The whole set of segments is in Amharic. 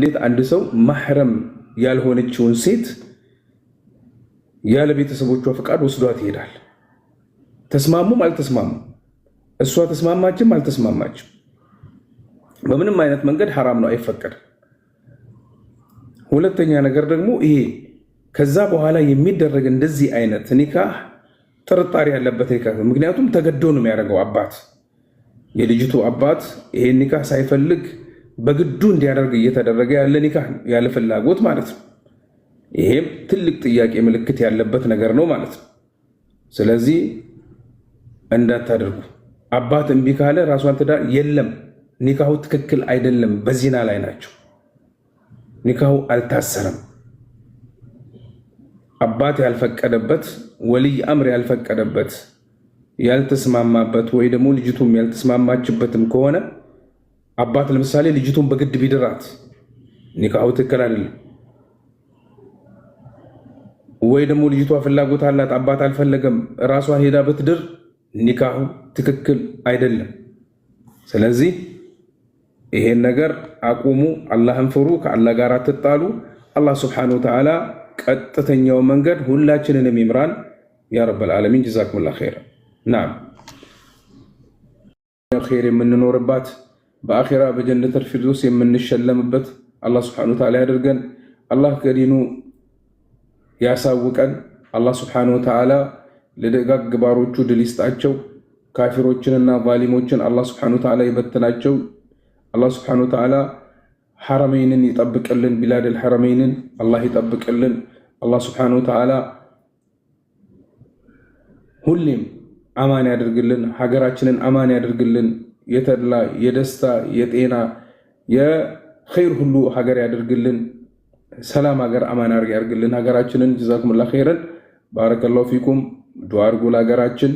እንዴት አንድ ሰው ማህረም ያልሆነችውን ሴት ያለ ቤተሰቦቿ ፍቃድ ወስዷት ይሄዳል? ተስማሙም አልተስማሙም፣ እሷ ተስማማችም አልተስማማችም፣ በምንም አይነት መንገድ ሐራም ነው፣ አይፈቀድም። ሁለተኛ ነገር ደግሞ ይሄ ከዛ በኋላ የሚደረግ እንደዚህ አይነት ኒካህ ጥርጣሬ ያለበት ኒካህ፣ ምክንያቱም ተገዶ ነው የሚያደርገው አባት፣ የልጅቱ አባት ይሄን ኒካህ ሳይፈልግ በግዱ እንዲያደርግ እየተደረገ ያለ ኒካህ ያለ ፍላጎት ማለት ነው። ይሄም ትልቅ ጥያቄ ምልክት ያለበት ነገር ነው ማለት ነው። ስለዚህ እንዳታደርጉ። አባት እምቢ ካለ ራሷን ትዳር የለም፣ ኒካሁ ትክክል አይደለም፣ በዚና ላይ ናቸው፣ ኒካሁ አልታሰረም። አባት ያልፈቀደበት ወልይ አምር ያልፈቀደበት ያልተስማማበት ወይ ደግሞ ልጅቱም ያልተስማማችበትም ከሆነ አባት ለምሳሌ ልጅቱን በግድ ቢድራት ኒካሁ ትክክል አይደለም። ወይ ደግሞ ልጅቷ ፍላጎት አላት አባት አልፈለገም ራሷ ሄዳ ብትድር ኒካሁ ትክክል አይደለም። ስለዚህ ይሄን ነገር አቁሙ፣ አላህን ፍሩ፣ ከአላህ ጋር አትጣሉ። አላህ ሱብሓነሁ ወተዓላ ቀጥተኛው መንገድ ሁላችንንም ይምራን ያ ረበል ዓለሚን። ጀዛኩሙላህ ኸይረን። ናም ኸይር የምንኖርባት በአኺራ በጀነተል ፊርደውስ የምንሸለምበት አላህ ሱብሓነሁ ወተዓላ ያድርገን። አላህ ከዲኑ ያሳውቀን። አላህ ሱብሓነሁ ወተዓላ ለደጋግ ባሮቹ ድል ይስጣቸው። ካፊሮችንና ዛሊሞችን አላህ ሱብሓነሁ ወተዓላ ይበትናቸው። አላህ ሱብሓነሁ ወተዓላ ሐረመይንን ይጠብቅልን፣ ቢላደል ሐረመይንን አላህ ይጠብቅልን። አላህ ሱብሓነሁ ወተዓላ ሁሌም አማን ያድርግልን፣ ሀገራችንን አማን ያድርግልን። የተድላ የደስታ የጤና የኸይር ሁሉ ሀገር ያድርግልን። ሰላም ሀገር አማን ያድርግልን ሀገራችንን። ጀዛኩሙላህ ኸይረን። ባረከላሁ ፊኩም። ዱዓ አድርጉ ለሀገራችን።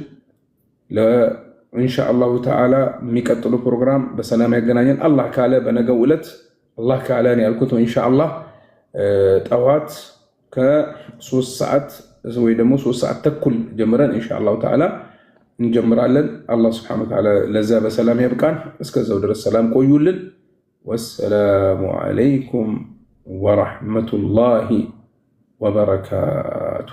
ኢንሻአላሁ ተዓላ የሚቀጥሉ ፕሮግራም በሰላም ያገናኘን አላህ ካለ በነገው ዕለት አላህ ካለ ነው ያልኩት። ኢንሻአላህ ጠዋት ከ3 ሰዓት ወይ ደግሞ 3 ሰዓት ተኩል ጀምረን ኢንሻአላሁ ተዓላ እንጀምራለን። አላህ ሱብሓነሁ ወተዓላ ለዛ በሰላም ያብቃን። እስከዛው ድረስ ሰላም ቆዩልን። ወሰላሙ አለይኩም ወረሕመቱላሂ ወበረካቱ።